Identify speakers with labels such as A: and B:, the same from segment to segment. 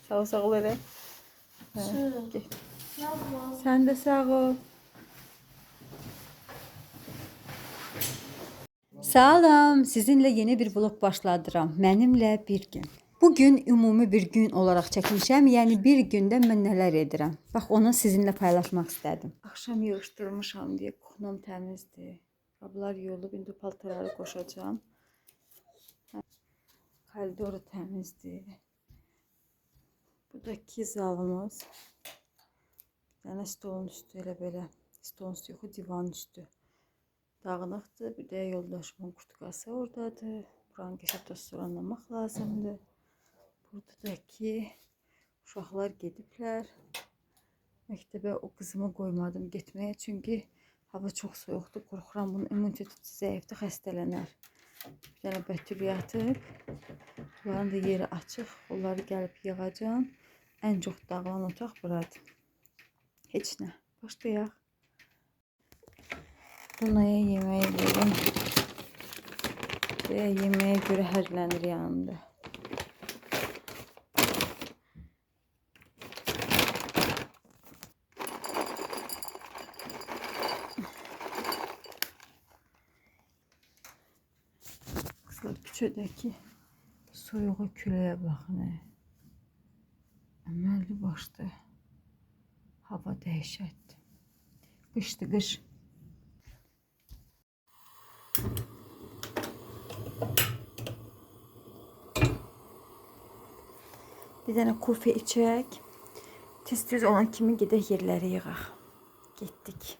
A: Sağ ol elə.
B: Su.
A: Get.
B: Yapma.
A: Sən də sağ ol. Salam, sizinlə yeni bir vlog başladıram. Mənimlə bir gün. Bugün ümumi bir gün olaraq çəkmişəm. Yəni bir gündə mən nələr edirəm. Bax onu sizinlə paylaşmaq istədim. Axşam yığışdırmışam deyə kuxnam təmizdir. Qablar yuyulub, indi paltarları qoşacağam. Koridoru təmizdir. Buradakı zalımız. Bir dənə stolun üstü elə belə. Stolun üstü yox, divanın üstü. Dağınıqdır. Bir də yoldaşımın kurtkası oradadır. Buranı keçib toz-soranlamaq lazımdır. Buradakı uşaqlar gediblər. Məktəbə o qızımı qoymadım getməyə. Çünki hava çox soyuqdur. Qorxuram bunun immuniteti zəifdir, xəstələnər. Bir dənə Bətül yatıb. Bunların da yeri açıq. Onları gəlib yığacağım. Ən çox dağılan otaq buradır. Heç nə. Başlayaq. Luna'ya yemeği verin. Ve yemeğe göre hərlənir yanımda. Kızlar küçədəki soyuğa küləyə baxın. Əməlli başlı hava dəhşətdir. Qışdır, qış. Bir dənə kofe içək. Tez-tez olan kimi gedək yerləri yığaq. Getdik.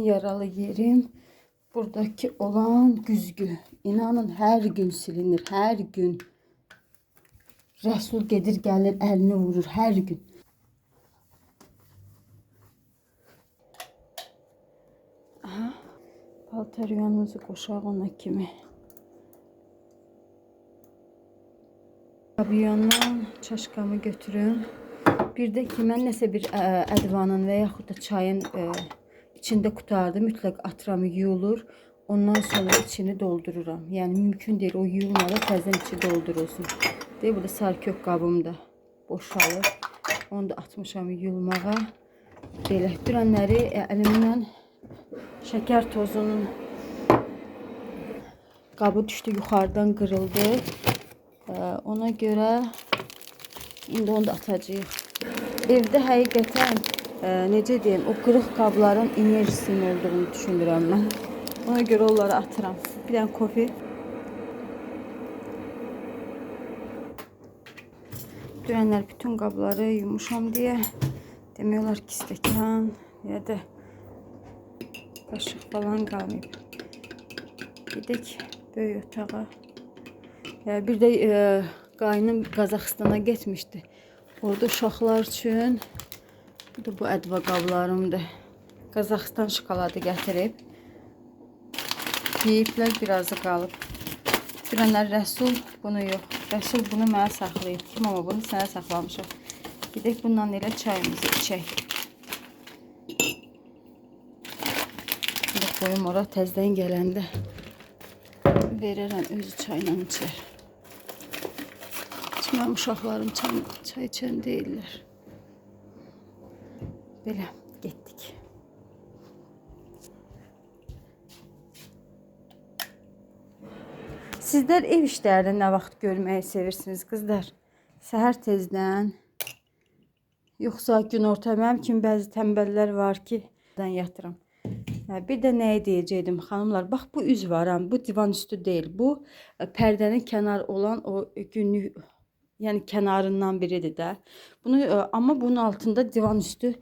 A: Yaralı yerim buradaki olan güzgü. İnanın her gün silinir, her gün. Resul gedir gelir elini vurur her gün. Aha, paltaryanımızı koşaq ona kimi. Qabiyondan çaşkamı götürün. Bir de ki mən nəsə bir ədvanın və yaxud da çayın içində qutardı. Mütləq atıram, yuyulur. Ondan sonra içini doldururam. Yəni mümkün deyil o yuyulmadan təzədən içi doldurulsun. Deyir, burada sarkök qabım da boşalır. Onu da atmışam yulmağa. Belə dürənləri əlimlə şəkər tozunun qabı düşdü, yuxarıdan qırıldı. Ona görə indi onu da atacağıq. Evdə həqiqətən necə deyim, o qırıq qabların enerjisinin olduğunu düşünürəm mən. Ona görə onları atıram. Bir dənə kofe. Dürənlər bütün qabları yumuşam deyə demək olar ki, stəkan ya da qaşıq falan qalmayıb. Gedək böyük otağa. Bir də qaynım Qazaxıstana getmişdi. Orada uşaqlar üçün bu ədva qablarımdır. Qazaxıstan şokoladı gətirib. Yeyiblər, birazı qalıb. Dürənlər Rəsul bunu yox. Rəsul bunu mənə saxlayıb. Kim ama bunu sənə saxlamışam. Gedək bundan elə çayımızı içək. Qoyum ora, təzdən gələndə verərəm, özü çayla içər. Mənim uşaqlarım çay içən deyirlər. Belə, getdik. Sizlər ev işlərində nə vaxt görməyi sevirsiniz, qızlar? Səhər tezdən, yoxsa gün orta? Mənim kimi bəzi tənbəllər var ki, yatıram. Bir də nəyə deyəcəkdim, xanımlar? Bax, bu üz var, bu divan üstü deyil. Bu, pərdənin kənar olan o günlük, yəni kənarından biridir də. Amma bunun altında divan üstü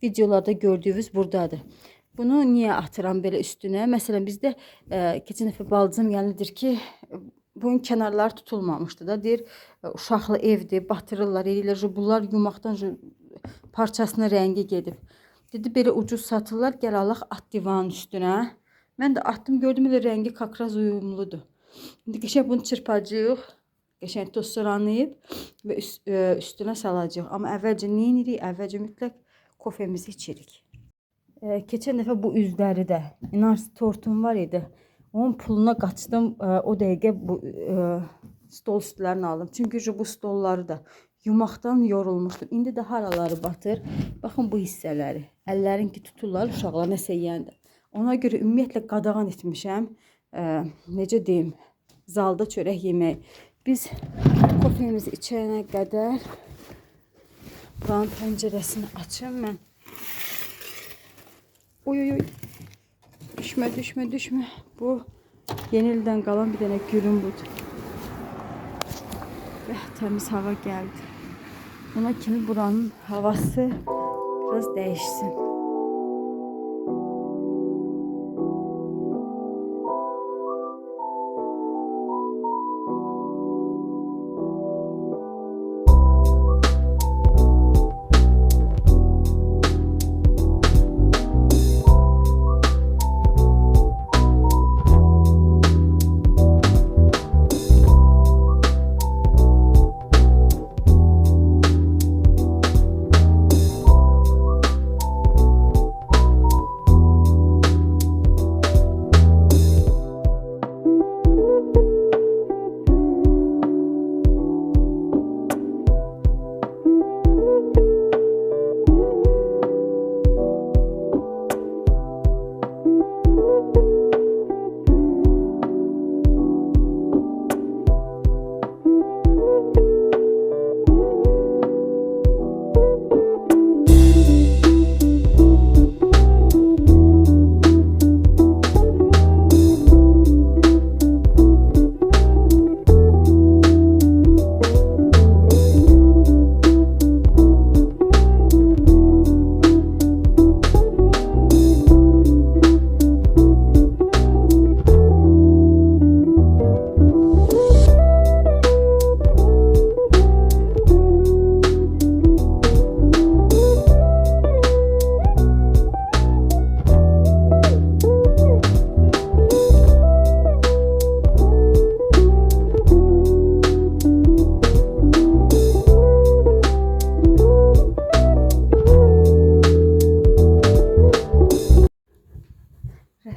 A: videolarda gördüyünüz buradadır. Bunu niyə atıram belə üstünə? Məsələn, bizdə keçən dəfə balıcım gəlirdir ki, bunun kənarları tutulmamışdı da. Deyir, uşaqlı evdir, batırırlar, eləyirlər. Bunlar yumaqdan parçasının rəngi gedib. Dedi, belə ucuz satırlar, gəl alaq at divanın üstünə. Mən də atdım, gördüm, elə rəngi kakraz uyumludur. İndi qəşəng bunu çırpacağıq. Qəşəng toz soranlayıb və üstünə salacağıq. Amma əvvəlcə nə edirik? Əvvəlcə mütləq kofemizi içirik. Keçən dəfə bu üzləri də, inarsız tortum var idi. Onun puluna qaçdım, o dəqiqə bu stol üstlərini aldım. Çünki bu stolları da yumaqdan yorulmuşdum. İndi də haraları batır. Baxın bu hissələri. Əllərin ki tuturlar, uşaqlar nəsə yeyəndə. Ona görə ümumiyyətlə qadağan etmişəm. Necə deyim, zalda çörək yemək. Biz kofemizi içənə qədər buranın pəncərəsini açım mən. Oy. Düşmə. Bu yeni ildən qalan bir dənə gülüm budur. Təmiz hava gəldi. Ona kimi buranın havası biraz dəyişsin.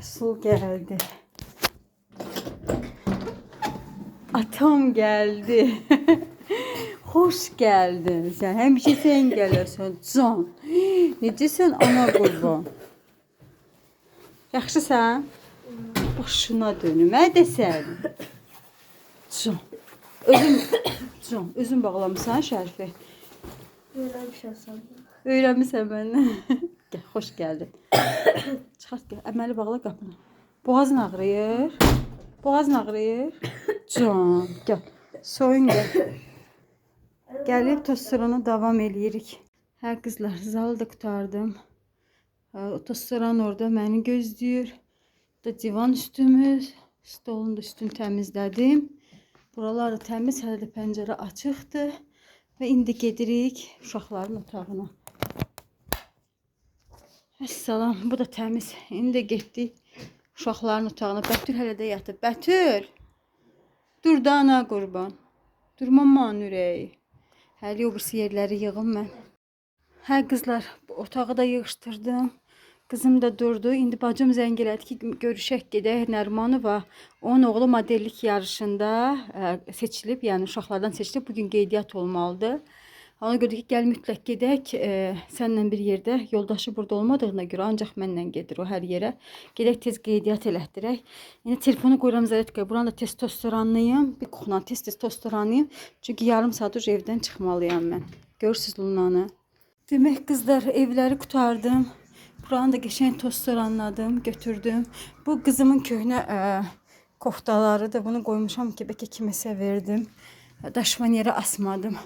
A: Resul geldi. Atam geldi. Hoş geldin. Sen həmişə sən gəlirsən. Can. Necəsən ana qurban? Yaxşısan? Başına dönüm. Dəsən. Can. Özün bağlamısan Şərifi.
B: Öyrənmişəm.
A: Öyrənmisən məndən. Gəl, xoş gəldin. Çıxart gəl. Əməli bağla qapını. Boğazın ağrıyır. Boğazın ağrıyır. Can, gəl. Soyun gəl. Gəlib tosterona davam eləyirik. Hə qızlar, zalı da qutardım. Tosteron orada məni gözləyir. Da divan üstümüz. Stolun da üstünü təmizlədim. Buralar da təmiz, hələ də pəncərə açıqdır. Və indi gedirik uşaqların otağına. Əssalam, bu da təmiz. İndi getdik uşaqların otağına. Bətül hələ də yatıb. Bətül! Dur da ana qurban. Durmaman ürəyi. Hələ o birisi yerləri yığım mən. Hə qızlar, otağı da yığışdırdım. Qızım da durdu. İndi bacım zəng elədi ki, görüşək gedək Nərmanova. Onun oğlu modellik yarışında seçilib, yəni uşaqlardan seçilib. Bugün qeydiyyat olmalıdır. Ona görə ki, gəl mütləq gedək. Səninlə bir yerdə, yoldaşı burada olmadığına görə ancaq mənlə gedir o hər yerə. Gedək tez qeydiyyat elətdirək. İndi telefonu qoyuram zaryatkaya. Buranı da testosteronluyum. Bir qoxuna testosteronluyum. Çünki yarım saat evdən çıxmalıyam mən. Görürsüz Lunanı. Demək qızlar, evləri qutardım. Buranı da qəşəng tosteronladım, götürdüm. Bu qızımın köhnə koftalarıdır. Bunu qoymuşam ki, bəlkə kiməsə verdim. Daşıman yerə asmadım.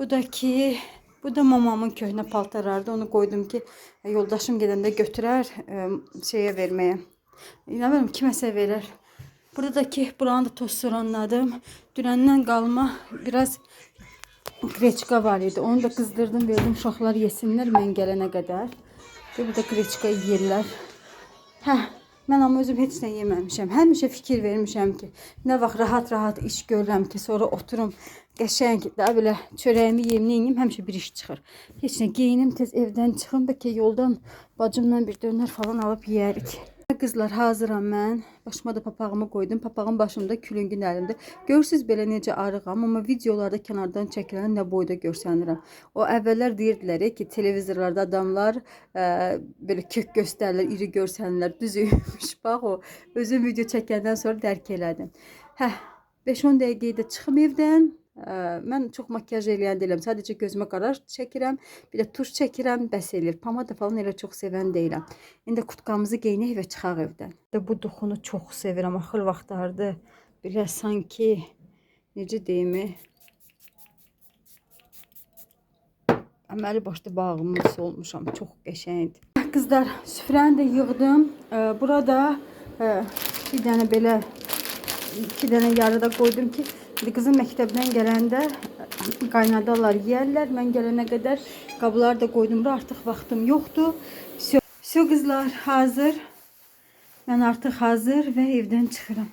A: Bu da mamamın köhnə paltarlarıdır. Onu qoydum ki, yoldaşım gedəndə götürər şeyə verməyə. Nə bilim, kiməsə verər. Burada da ki, buranı da tosteronladım. Dünəndən qalma biraz qreçka var idi. Onu da qızdırdım, verdim uşaqlar yesinlər mən gələnə qədər. Burada qreçka yeyirlər. Hə, mən amma özüm heç nə yeməmişəm. Həmişə fikir vermişəm ki, nə vaxt rahat-rahat iş görürəm ki, sonra oturum qəşəng, daha belə çörəyimi yeyim, həmişə bir iş çıxır. Heç nə geyinim, tez evdən çıxım, bəlkə yoldan bacımla bir dönər falan alıb yeyərik. Qızlar, hazıram mən. Başıma da papağımı qoydum. Papağım başımda, külüngün əlimdə. Görürsünüz belə necə arığam, amma videolarda kənardan çəkilən nə boyda görsənirəm. O əvvəllər deyirdilər ki, televizorlarda adamlar belə kök göstərirlər, iri görsənirlər. Düzüymüş. Bax o, özüm video çəkəndən sonra dərk elədim. Hə, 5-10 dəqiqəyə də çıxım evdən. Mən çox makyaj eləyən deyiləm. Sadəcə gözümə qarar çəkirəm, bir də tuş çəkirəm, bəs eləyir. Pomada falan elə çox sevən deyiləm. İndi kutkamızı geyinək və çıxaq evdən. Bu duxunu çox sevirəm. Axır vaxtlardır belə sanki necə deyim, əməli başda bağımlısı olmuşam. Çox qəşəngdir. Qızlar, süfrəni də yığdım. Burada bir dənə belə 2 dənə yarıda qoydum ki, qızım məktəbdən gələndə qaynadarlar, yeyərlər. Mən gələnə qədər qablar da qoydum. Artıq vaxtım yoxdur. Всё qızlar, hazır. Mən artıq hazır və evdən çıxıram.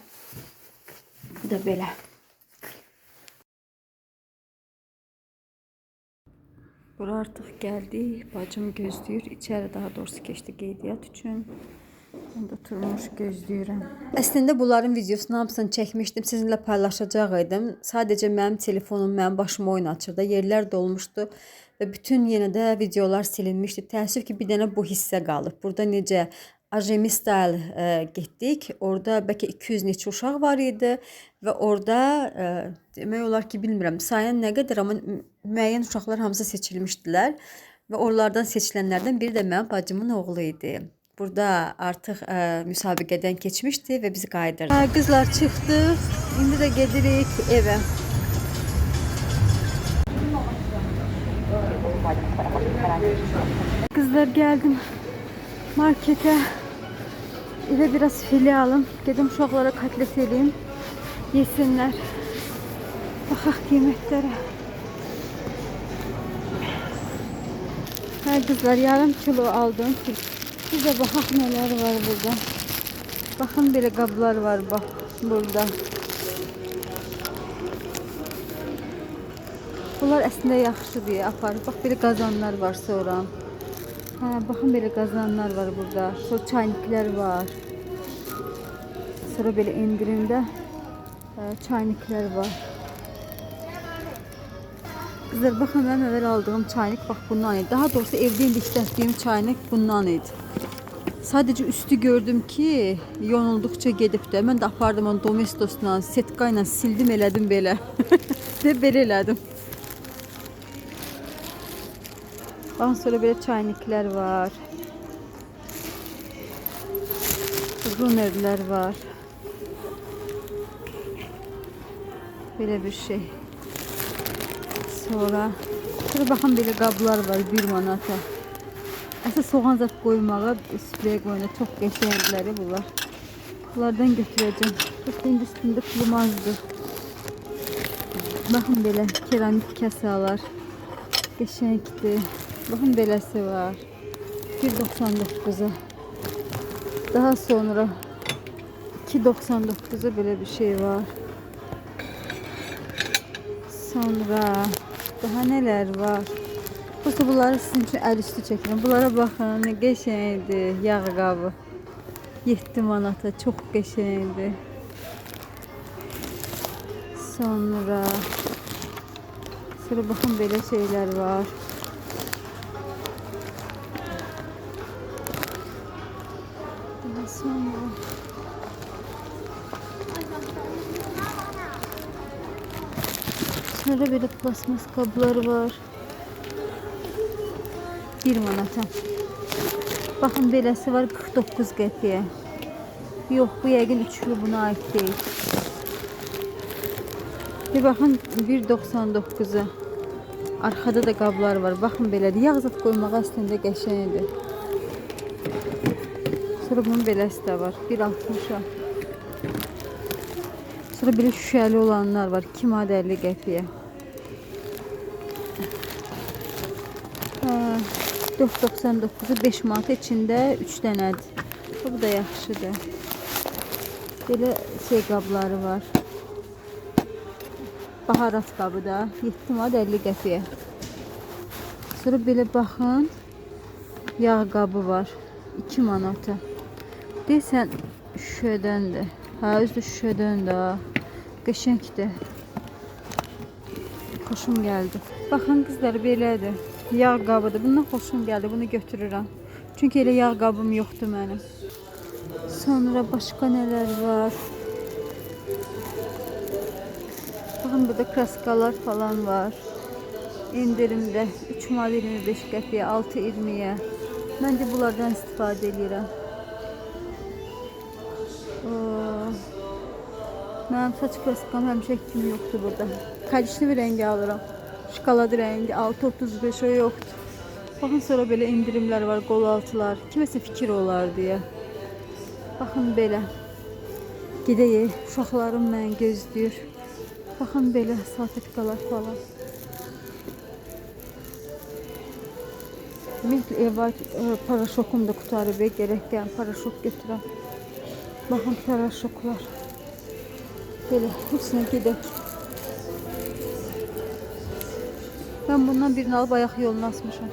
A: Bu da belə. Bura artıq gəldik. Bacım gözləyir. İçəri daha doğrusu keçdi qeydiyyat üçün. Onda oturmuş gözləyirəm. Əslində bunların videosunu hamısını çəkmişdim. Sizinlə paylaşacaq idim. Sadəcə mənim telefonum mənim başıma oyun açırdı. Yerlər dolmuşdu və bütün yenə də videolar silinmişdi. Təəssüf ki, bir dənə bu hissə qalıb. Burada necə Ajemi Style getdik. Orada bəlkə 200 neçə uşaq var idi və orada demək olar ki, bilmirəm sayən nə qədər, amma müəyyən uşaqlar hamısı seçilmişdilər və oralardan seçilənlərdən biri də mənim bacımın oğlu idi. Burada artıq müsabiqədən keçmişdi və bizi qayıdırdı. Qızlar çıxdıq. İndi də gedirik evə. Qızlar, gəldim marketə. Evə biraz file alım. Gedim uşaqlara kotlet eləyim. Yesinlər. Baxaq qiymətlərə. Hə qızlar, yarım kilo aldım. Bir də baxaq nələr var burada. Baxın belə qablar var bax burada. Bunlar əslində yaxşıdır, aparır. Bax belə qazanlar var sonra. Hə, baxın belə qazanlar var burada. Sonra çayniklər var. Sonra belə endirimdə çayniklər var. Kızlar bakın ben evvel aldığım çaynik bak bundan idi. Daha doğrusu evde indi işlətdiyim çaynik bundan idi. Sadece üstü gördüm ki yonuldukça gedib də. Mən də apardım onu Domestosla, setka ilə sildim elədim belə. Ve belə elədim. Ondan sonra belə çayniklər var. Runerlər var. Belə bir şey. Sonra baxın belə qablar var 1 manata. Əsas soğan zat qoymağa, sprey qoyuna çox qəşəngləri bunlar. Bunlardan götürəcəm. Çok üstündə pulmazdır. Baxın belə keramik kasalar. Qəşəngdir. Baxın beləsi var. 1.99'a. Daha sonra 2.99'a belə bir şey var. Sonra daha neler var? Prosta bunları sizin için el üstü çekiyorum. Bunlara bakın ne qəşəngdir. Yağ qabı. 7 manata çok qəşəngdir. Sonra bakın belə şeyler var. Daha sonra böyle plasmas kablar var. 1 manata. Bakın beləsi var 49 qəpiyə. Yok bu yəqin üçlü buna ait değil. Bir bakın 1.99'a. Arkada da qablar var. Bakın belədir. Yağ zat qoymağa əslində qəşəngdir. Sonra bunun beləsi də var. 1.60'a. Sonra belə şüşəli olanlar var. 2 manat 50 qəpiyə. 4.99'u 5 manat içində 3 dənədir. Bu da yaxşıdır. Belə şey qabları var. Baharat qabı da 7 manat 50 qəpiyə. Sonra belə baxın. Yağ qabı var. 2 manata. Deyəsən şüşədəndir. Hə, özü də şüşədəndir. Qəşəngdir. Xoşum gəldi. Baxın qızlar belədir. Yağ qabıdır. Bundan xoşum gəldi. Bunu götürürəm. Çünki elə yağ qabım yoxdur mənim. Sonra başqa nələr var? Bakın burada kraskalar falan var. İndirimdə 3 manat 25 qəpiyə, 6.20'ye. Mən də bunlardan istifadə edirəm. Mənim saç kraskam həmişə kimi yoxdur burada. Karışlı bir rəngi alıram. Şokoladı rəngi 6.35 o yoxdur. Bakın sonra belə indirimlər var, qol altılar. Kiməsə fikir olar deyə. Bakın belə. Gedəyik. Uşaqlarım mən gözləyir. Bakın belə salfetkalar falan. Ümumiyyətlə evə paraşokum da qutarıb. Gərəkdən paraşok götürəm. Bakın paraşoklar. Belə hepsine gedək. Ben bundan birini alıp ayak yoluna asmışım.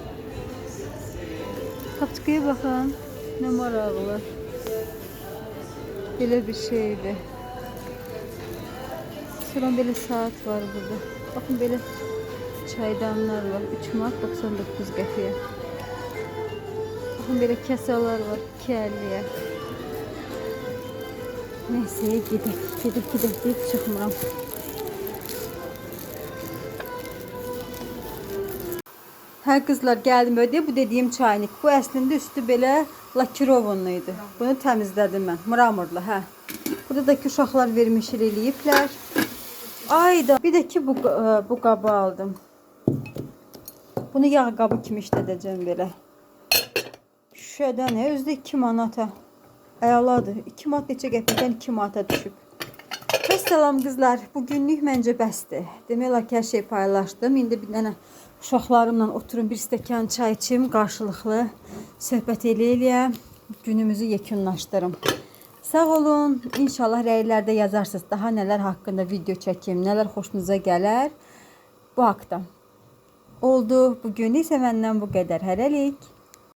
A: Kapçıkaya bakın. Ne maraqlı. Belə bir şeydi. Sonra belə saat var burada. Bakın belə çaydanlar var. 3 manat 99 qəpiyə. Bakın belə kasalar var. 2.50'ye. Neyse gedək deyib çıxmıram. Hə qızlar gəldim ödeyə bu dediyim çaynik. Bu əslində üstü belə lakirovanlıydı. Bunu təmizlədim mən. Mramorlu, hə. Burada da ki uşaqlar vermişir eləyiblər. Ayda bir də ki bu qabı aldım. Bunu yağ qabı kimi işlədəcəm belə. Şüşədən özdə 2 manata. Əladır. 2 manat neçə qəpikdən 2 manata düşüb. Salam qızlar. Bugünlük məncə bəsdir. Demək olar ki hər şey paylaşdım. İndi bir dənə uşaqlarımla oturun bir stəkan çay içim, qarşılıqlı söhbət eləyə, günümüzü yekunlaşdırım. Sağ olun. İnşallah rəylərdə yazarsınız. Daha nələr haqqında video çəkim, nələr xoşunuza gələr. Bu haqda. Oldu. Bugün isə məndən bu qədər. Hələlik.